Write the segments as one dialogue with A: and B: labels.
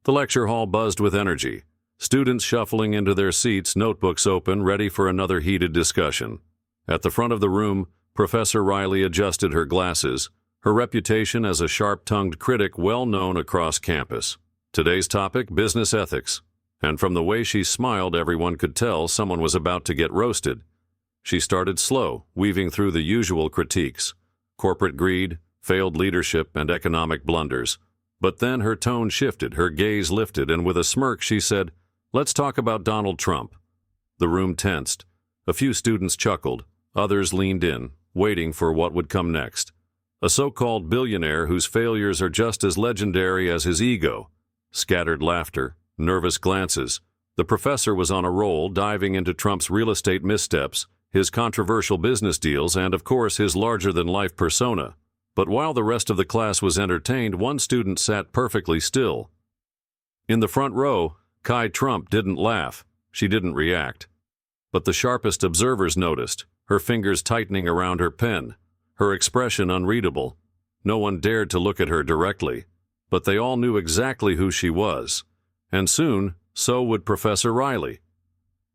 A: The lecture hall buzzed with energy. Students shuffling into their seats, notebooks open, ready for another heated discussion. At the front of the room, Professor Riley adjusted her glasses, her reputation as a sharp-tongued critic well known across campus. Today's topic, business ethics. And from the way she smiled, everyone could tell someone was about to get roasted. She started slow, weaving through the usual critiques: corporate greed, failed leadership, and economic blunders. But then her tone shifted, her gaze lifted, and with a smirk she said, "Let's talk about Donald Trump." The room tensed. A few students chuckled. Others leaned in, waiting for what would come next. A so-called billionaire whose failures are just as legendary as his ego. Scattered laughter, nervous glances. The professor was on a roll, diving into Trump's real estate missteps, his controversial business deals, and of course his larger-than-life persona. But while the rest of the class was entertained, one student sat perfectly still. In the front row, Kai Trump didn't laugh. She didn't react. But the sharpest observers noticed, her fingers tightening around her pen, her expression unreadable. No one dared to look at her directly, but they all knew exactly who she was. And soon, so would Professor Riley.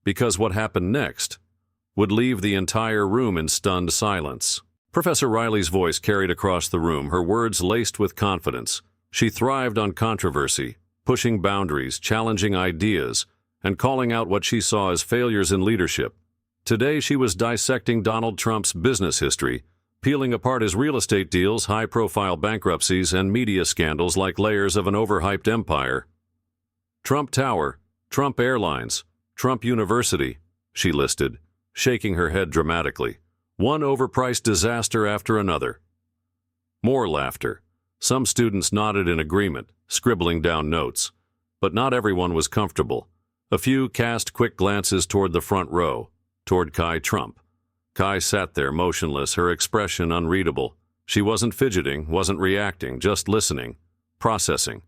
A: Because what happened next would leave the entire room in stunned silence. Professor Riley's voice carried across the room, her words laced with confidence. She thrived on controversy, pushing boundaries, challenging ideas, and calling out what she saw as failures in leadership. Today she was dissecting Donald Trump's business history, peeling apart his real estate deals, high-profile bankruptcies, and media scandals like layers of an overhyped empire. Trump Tower, Trump Airlines, Trump University, she listed, shaking her head dramatically. One overpriced disaster after another. More laughter. Some students nodded in agreement, scribbling down notes. But not everyone was comfortable. A few cast quick glances toward the front row, toward Kai Trump. Kai sat there motionless, her expression unreadable. She wasn't fidgeting, wasn't reacting, just listening, processing.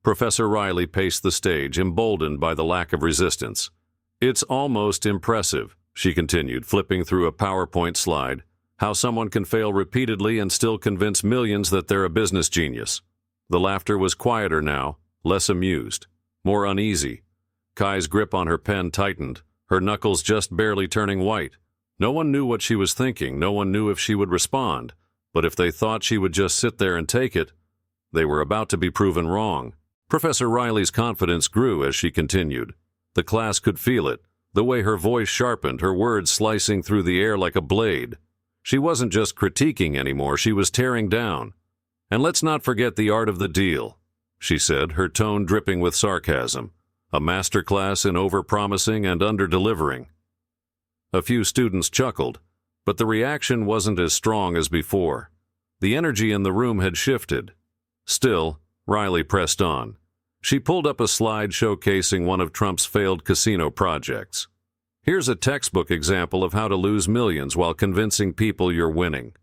A: Professor Riley paced the stage, emboldened by the lack of resistance. "It's almost impressive," she continued, flipping through a PowerPoint slide, "how someone can fail repeatedly and still convince millions that they're a business genius." The laughter was quieter now, less amused, more uneasy. Kai's grip on her pen tightened, her knuckles just barely turning white. No one knew what she was thinking, no one knew if she would respond, but if they thought she would just sit there and take it, they were about to be proven wrong. Professor Riley's confidence grew as she continued. The class could feel it, the way her voice sharpened, her words slicing through the air like a blade. She wasn't just critiquing anymore, she was tearing down. "And let's not forget the art of the deal," she said, her tone dripping with sarcasm. "A masterclass in overpromising and under-delivering." A few students chuckled, but the reaction wasn't as strong as before. The energy in the room had shifted. Still, Riley pressed on. She pulled up a slide showcasing one of Trump's failed casino projects. "Here's a textbook example of how to lose millions while convincing people you're winning."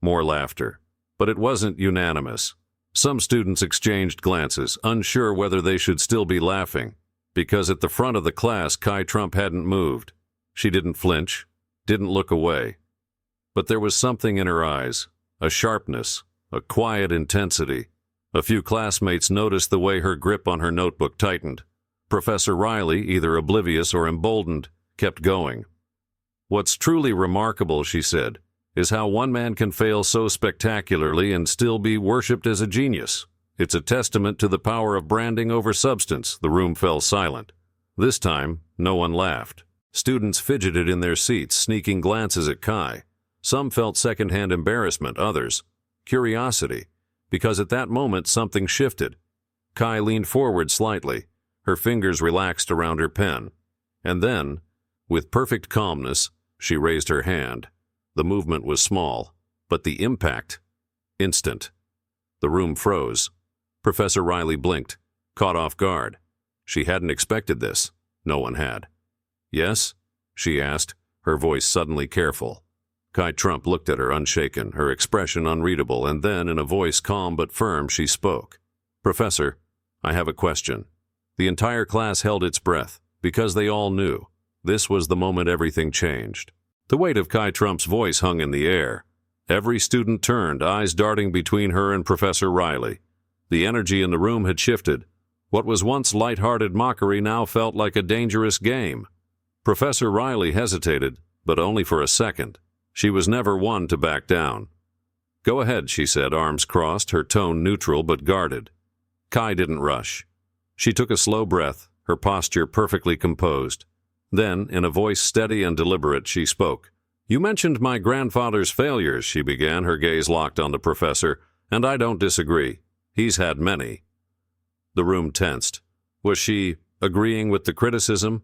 A: More laughter, but it wasn't unanimous. Some students exchanged glances, unsure whether they should still be laughing, because at the front of the class, Kai Trump hadn't moved. She didn't flinch, didn't look away. But there was something in her eyes, a sharpness, a quiet intensity. A few classmates noticed the way her grip on her notebook tightened. Professor Riley, either oblivious or emboldened, kept going. "What's truly remarkable," she said, "is how one man can fail so spectacularly and still be worshipped as a genius. It's a testament to the power of branding over substance." The room fell silent. This time, no one laughed. Students fidgeted in their seats, sneaking glances at Kai. Some felt secondhand embarrassment, others curiosity, because at that moment something shifted. Kai leaned forward slightly, her fingers relaxed around her pen. And then, with perfect calmness, she raised her hand. The movement was small, but the impact, instant. The room froze. Professor Riley blinked, caught off guard. She hadn't expected this. No one had. "Yes?" she asked, her voice suddenly careful. Kai Trump looked at her unshaken, her expression unreadable, and then, in a voice calm but firm, she spoke. "Professor, I have a question." The entire class held its breath, because they all knew. This was the moment everything changed. The weight of Kai Trump's voice hung in the air. Every student turned, eyes darting between her and Professor Riley. The energy in the room had shifted. What was once light-hearted mockery now felt like a dangerous game. Professor Riley hesitated, but only for a second. She was never one to back down. "Go ahead," she said, arms crossed, her tone neutral but guarded. Kai didn't rush. She took a slow breath, her posture perfectly composed. Then, in a voice steady and deliberate, she spoke. "You mentioned my grandfather's failures," she began, her gaze locked on the professor, "and I don't disagree. He's had many." The room tensed. Was she agreeing with the criticism?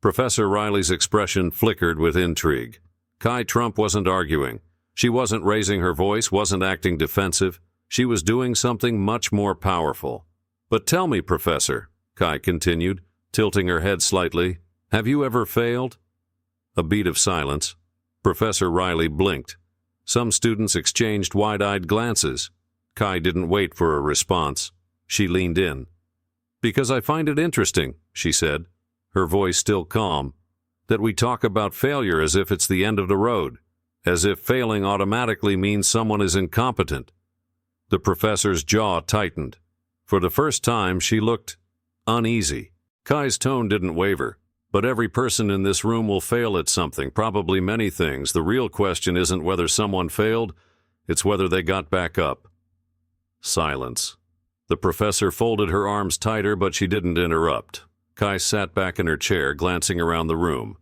A: Professor Riley's expression flickered with intrigue. Kai Trump wasn't arguing. She wasn't raising her voice, wasn't acting defensive. She was doing something much more powerful. "But tell me, Professor," Kai continued, tilting her head slightly, "have you ever failed?" A beat of silence. Professor Riley blinked. Some students exchanged wide-eyed glances. Kai didn't wait for a response. She leaned in. "Because I find it interesting," she said, her voice still calm, "that we talk about failure as if it's the end of the road, as if failing automatically means someone is incompetent." The professor's jaw tightened. For the first time, she looked uneasy. Kai's tone didn't waver. "But every person in this room will fail at something, probably many things. The real question isn't whether someone failed, it's whether they got back up." Silence. The professor folded her arms tighter, but she didn't interrupt. Kai sat back in her chair, glancing around the room.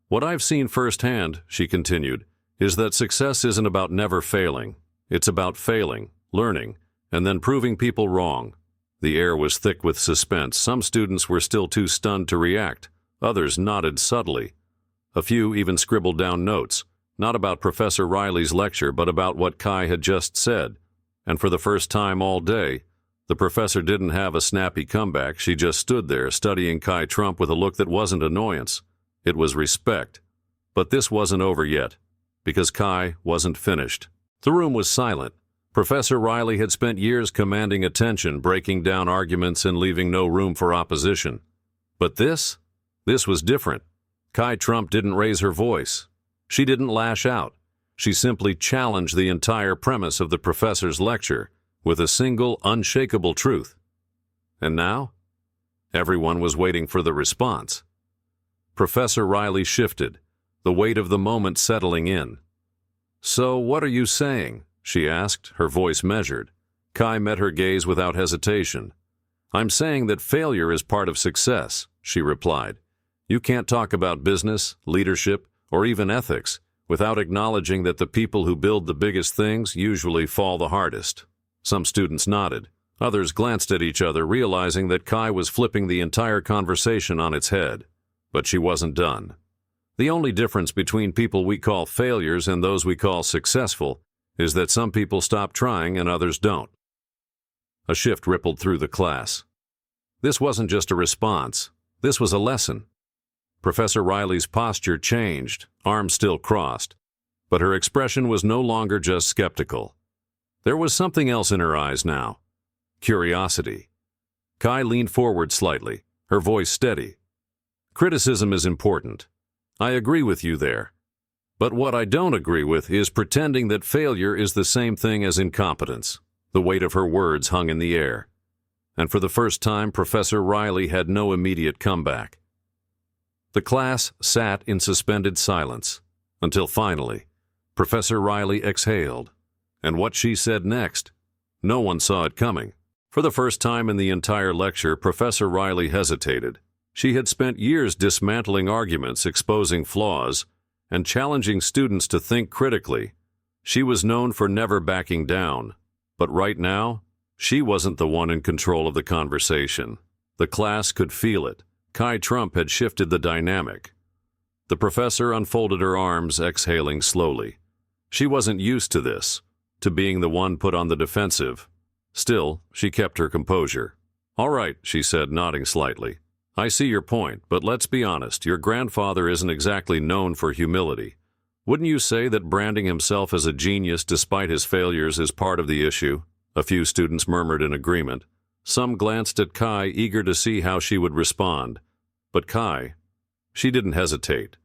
A: "What I've seen firsthand," she continued, "is that success isn't about never failing. It's about failing, learning, and then proving people wrong." The air was thick with suspense. Some students were still too stunned to react. Others nodded subtly. A few even scribbled down notes, not about Professor Riley's lecture, but about what Kai had just said. And for the first time all day, the professor didn't have a snappy comeback. She just stood there, studying Kai Trump with a look that wasn't annoyance. It was respect. But this wasn't over yet, because Kai wasn't finished. The room was silent. Professor Riley had spent years commanding attention, breaking down arguments and leaving no room for opposition. But this was different. Kai Trump didn't raise her voice. She didn't lash out. She simply challenged the entire premise of the professor's lecture with a single, unshakable truth. And now? Everyone was waiting for the response. Professor Riley shifted, the weight of the moment settling in. "So what are you saying?" she asked, her voice measured. Kai met her gaze without hesitation. "I'm saying that failure is part of success," she replied. "You can't talk about business, leadership, or even ethics without acknowledging that the people who build the biggest things usually fall the hardest." Some students nodded. Others glanced at each other, realizing that Kai was flipping the entire conversation on its head. But she wasn't done. "The only difference between people we call failures and those we call successful is that some people stop trying and others don't." A shift rippled through the class. This wasn't just a response. This was a lesson. Professor Riley's posture changed, arms still crossed, but her expression was no longer just skeptical. There was something else in her eyes now. Curiosity. Kai leaned forward slightly, her voice steady. "Criticism is important. I agree with you there. But what I don't agree with is pretending that failure is the same thing as incompetence." The weight of her words hung in the air. And for the first time, Professor Riley had no immediate comeback. The class sat in suspended silence, until finally, Professor Riley exhaled. And what she said next, no one saw it coming. For the first time in the entire lecture, Professor Riley hesitated. She had spent years dismantling arguments, exposing flaws, and challenging students to think critically. She was known for never backing down. But right now, she wasn't the one in control of the conversation. The class could feel it. Kai Trump had shifted the dynamic. The professor unfolded her arms, exhaling slowly. She wasn't used to this, to being the one put on the defensive. Still, she kept her composure. "All right," she said, nodding slightly. "I see your point, but let's be honest, your grandfather isn't exactly known for humility. Wouldn't you say that branding himself as a genius despite his failures is part of the issue?" A few students murmured in agreement. Some glanced at Kai, eager to see how she would respond. But Kai, she didn't hesitate.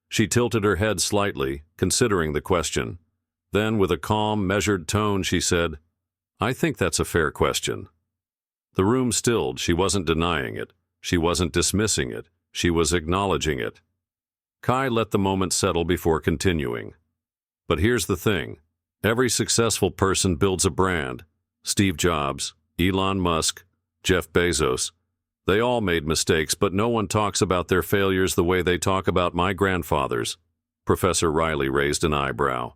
A: She tilted her head slightly, considering the question. Then, with a calm, measured tone, she said, "I think that's a fair question." The room stilled. She wasn't denying it. She wasn't dismissing it. She was acknowledging it. Kai let the moment settle before continuing. But here's the thing. Every successful person builds a brand. Steve Jobs, Elon Musk, Jeff Bezos. They all made mistakes, but no one talks about their failures the way they talk about my grandfather's. Professor Riley raised an eyebrow.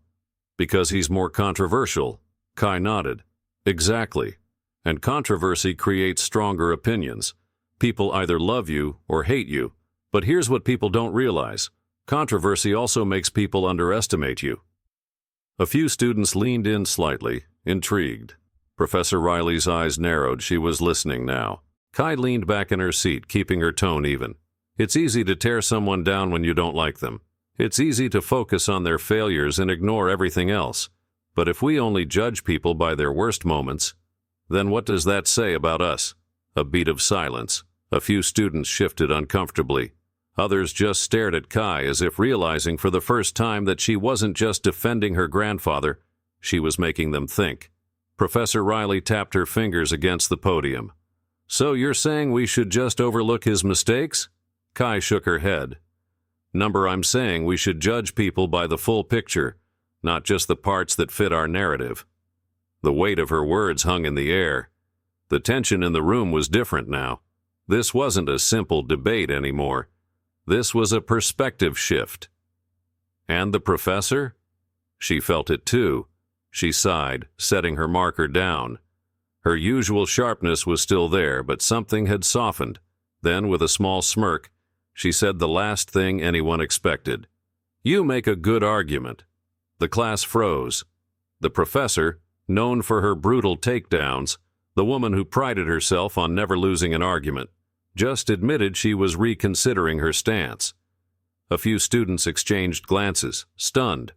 A: Because he's more controversial. Kai nodded. Exactly. And controversy creates stronger opinions. People either love you or hate you. But here's what people don't realize. Controversy also makes people underestimate you. A few students leaned in slightly, intrigued. Professor Riley's eyes narrowed. She was listening now. Kai leaned back in her seat, keeping her tone even. It's easy to tear someone down when you don't like them. It's easy to focus on their failures and ignore everything else. But if we only judge people by their worst moments, then what does that say about us? A beat of silence. A few students shifted uncomfortably. Others just stared at Kai as if realizing for the first time that she wasn't just defending her grandfather, she was making them think. Professor Riley tapped her fingers against the podium. So you're saying we should just overlook his mistakes? Kai shook her head. I'm saying we should judge people by the full picture, not just the parts that fit our narrative. The weight of her words hung in the air. The tension in the room was different now. This wasn't a simple debate anymore. This was a perspective shift. And the professor? She felt it too. She sighed, setting her marker down. Her usual sharpness was still there, but something had softened. Then, with a small smirk, she said the last thing anyone expected. You make a good argument. The class froze. The professor, known for her brutal takedowns, the woman who prided herself on never losing an argument, just admitted she was reconsidering her stance. A few students exchanged glances, stunned.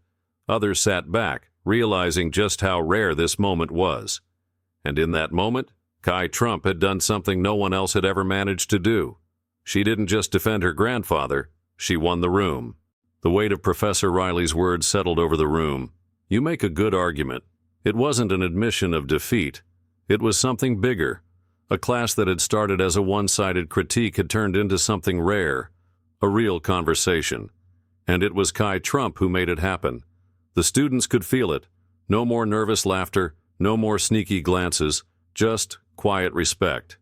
A: Others sat back, realizing just how rare this moment was. And in that moment, Kai Trump had done something no one else had ever managed to do. She didn't just defend her grandfather, she won the room. The weight of Professor Riley's words settled over the room. You make a good argument. It wasn't an admission of defeat. It was something bigger. A class that had started as a one-sided critique had turned into something rare, a real conversation. And it was Kai Trump who made it happen. The students could feel it. No more nervous laughter, no more sneaky glances, just quiet respect.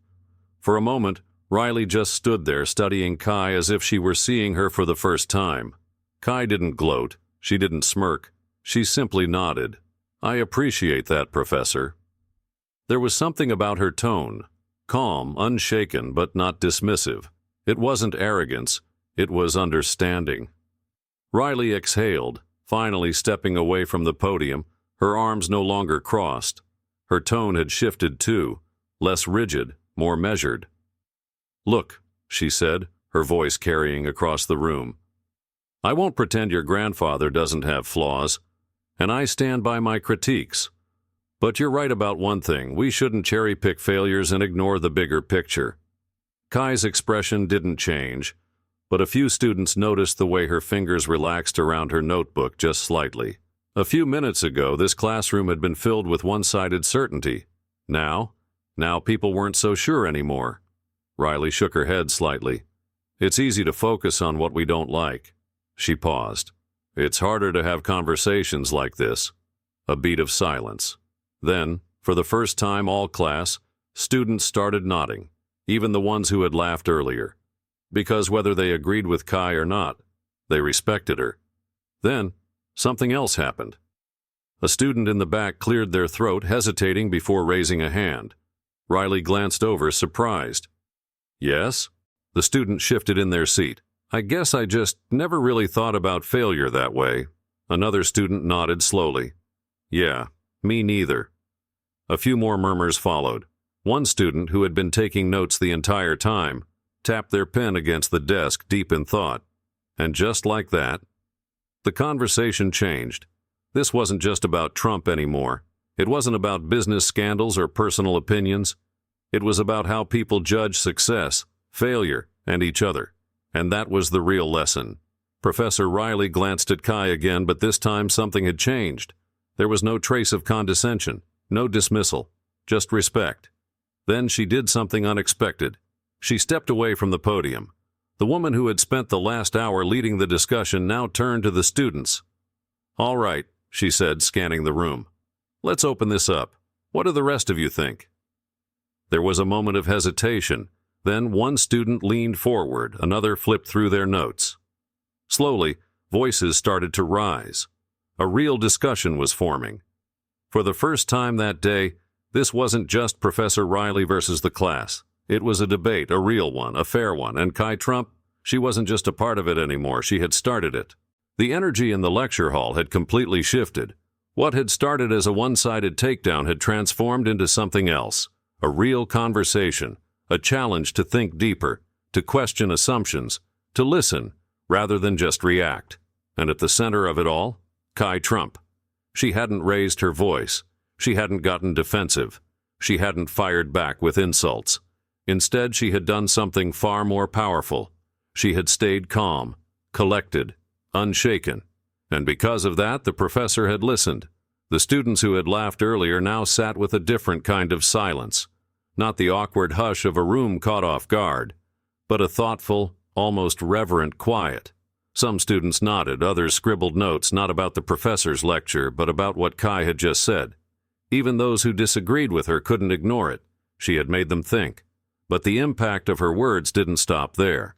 A: For a moment, Riley just stood there studying Kai as if she were seeing her for the first time. Kai didn't gloat. She didn't smirk. She simply nodded. I appreciate that, Professor. There was something about her tone. Calm, unshaken, but not dismissive. It wasn't arrogance. It was understanding. Riley exhaled, finally stepping away from the podium, her arms no longer crossed. Her tone had shifted too, less rigid, more measured. Look, she said, her voice carrying across the room. I won't pretend your grandfather doesn't have flaws, and I stand by my critiques. But you're right about one thing. We shouldn't cherry-pick failures and ignore the bigger picture. Kai's expression didn't change, but a few students noticed the way her fingers relaxed around her notebook just slightly. A few minutes ago, this classroom had been filled with one-sided certainty. Now people weren't so sure anymore. Riley shook her head slightly. It's easy to focus on what we don't like. She paused. It's harder to have conversations like this. A beat of silence. Then, for the first time all class, students started nodding, even the ones who had laughed earlier. Because whether they agreed with Kai or not, they respected her. Then, something else happened. A student in the back cleared their throat, hesitating before raising a hand. Riley glanced over, surprised. Yes? The student shifted in their seat. I guess I just never really thought about failure that way. Another student nodded slowly. Yeah, me neither. A few more murmurs followed. One student, who had been taking notes the entire time, tapped their pen against the desk, deep in thought. And just like that, the conversation changed. This wasn't just about Trump anymore. It wasn't about business scandals or personal opinions. It was about how people judge success, failure, and each other. And that was the real lesson. Professor Riley glanced at Kai again, but this time something had changed. There was no trace of condescension, no dismissal, just respect. Then she did something unexpected. She stepped away from the podium. The woman who had spent the last hour leading the discussion now turned to the students. "All right," she said, scanning the room. "Let's open this up. What do the rest of you think?" There was a moment of hesitation. Then one student leaned forward, another flipped through their notes. Slowly, voices started to rise. A real discussion was forming. For the first time that day, this wasn't just Professor Riley versus the class. It was a debate, a real one, a fair one, and Kai Trump, she wasn't just a part of it anymore, she had started it. The energy in the lecture hall had completely shifted. What had started as a one-sided takedown had transformed into something else, a real conversation, a challenge to think deeper, to question assumptions, to listen, rather than just react. And at the center of it all, Kai Trump. She hadn't raised her voice. She hadn't gotten defensive. She hadn't fired back with insults. Instead, she had done something far more powerful. She had stayed calm, collected, unshaken. And because of that, the professor had listened. The students who had laughed earlier now sat with a different kind of silence. Not the awkward hush of a room caught off guard, but a thoughtful, almost reverent quiet. Some students nodded, others scribbled notes not about the professor's lecture, but about what Kai had just said. Even those who disagreed with her couldn't ignore it. She had made them think. But the impact of her words didn't stop there.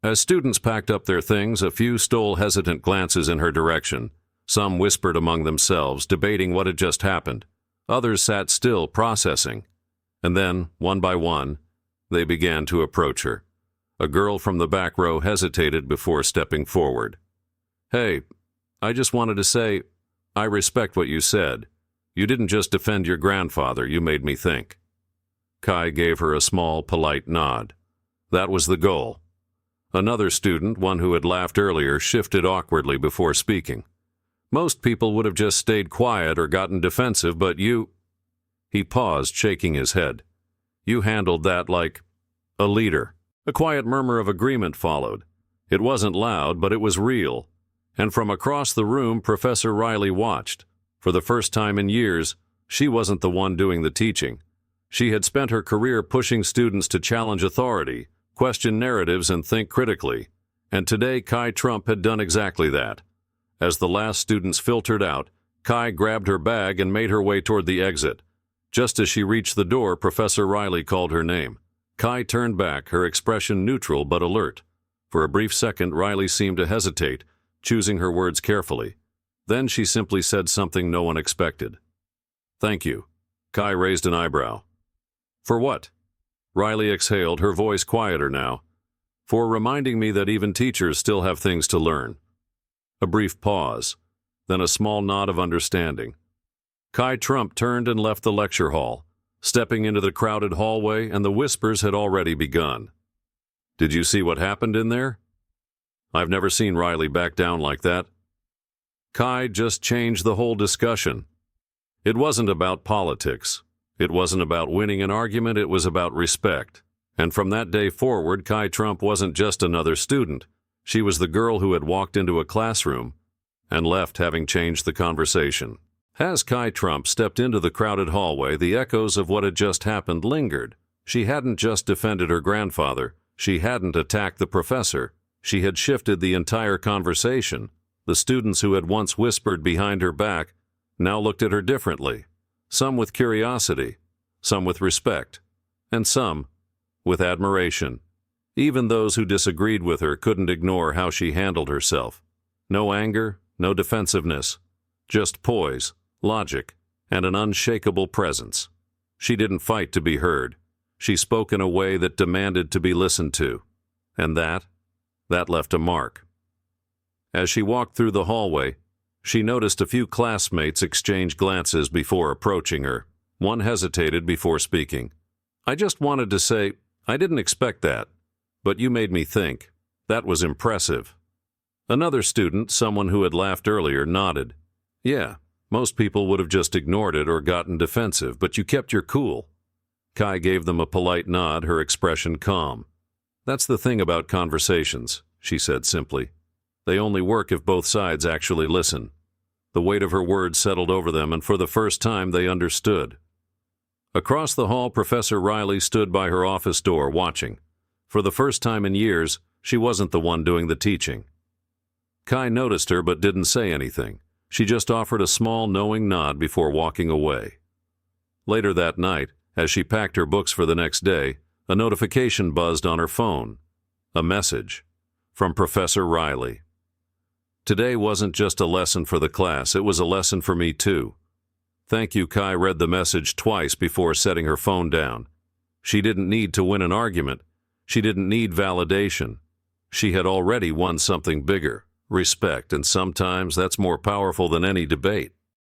A: As students packed up their things, a few stole hesitant glances in her direction. Some whispered among themselves, debating what had just happened. Others sat still, processing. And then, one by one, they began to approach her. A girl from the back row hesitated before stepping forward. "Hey, I just wanted to say, I respect what you said. You didn't just defend your grandfather, you made me think." Kai gave her a small, polite nod. That was the goal. Another student, one who had laughed earlier, shifted awkwardly before speaking. "Most people would have just stayed quiet or gotten defensive, but you—" He paused, shaking his head. "You handled that like a leader." A quiet murmur of agreement followed. It wasn't loud, but it was real. And from across the room, Professor Riley watched. For the first time in years, she wasn't the one doing the teaching. She had spent her career pushing students to challenge authority, question narratives, and think critically. And today, Kai Trump had done exactly that. As the last students filtered out, Kai grabbed her bag and made her way toward the exit. Just as she reached the door, Professor Riley called her name. Kai turned back, her expression neutral but alert. For a brief second, Riley seemed to hesitate, choosing her words carefully. Then she simply said something no one expected. "Thank you." Kai raised an eyebrow. "For what?" Riley exhaled, her voice quieter now. "For reminding me that even teachers still have things to learn." A brief pause, then a small nod of understanding. Kai Trump turned and left the lecture hall, stepping into the crowded hallway, and the whispers had already begun. "Did you see what happened in there?" "I've never seen Riley back down like that." Kai just changed the whole discussion. It wasn't about politics. It wasn't about winning an argument, it was about respect. And from that day forward, Kai Trump wasn't just another student. She was the girl who had walked into a classroom and left having changed the conversation. As Kai Trump stepped into the crowded hallway, the echoes of what had just happened lingered. She hadn't just defended her grandfather. She hadn't attacked the professor. She had shifted the entire conversation. The students who had once whispered behind her back now looked at her differently. Some with curiosity, some with respect, and some with admiration. Even those who disagreed with her couldn't ignore how she handled herself. No anger, no defensiveness, just poise, logic, and an unshakable presence. She didn't fight to be heard. She spoke in a way that demanded to be listened to. And that left a mark. As she walked through the hallway, she noticed a few classmates exchange glances before approaching her. One hesitated before speaking. "I just wanted to say, I didn't expect that, but you made me think. That was impressive." Another student, someone who had laughed earlier, nodded. "Yeah, most people would have just ignored it or gotten defensive, but you kept your cool." Kai gave them a polite nod, her expression calm. "That's the thing about conversations," she said simply. "They only work if both sides actually listen." The weight of her words settled over them, and for the first time they understood. Across the hall, Professor Riley stood by her office door watching. For the first time in years, she wasn't the one doing the teaching. Kai noticed her but didn't say anything. She just offered a small, knowing nod before walking away. Later that night, as she packed her books for the next day, a notification buzzed on her phone. A message from Professor Riley. Today wasn't just a lesson for the class, it was a lesson for me too. Thank you. Kai read the message twice before setting her phone down. She didn't need to win an argument. She didn't need validation. She had already won something bigger, respect, and sometimes that's more powerful than any debate.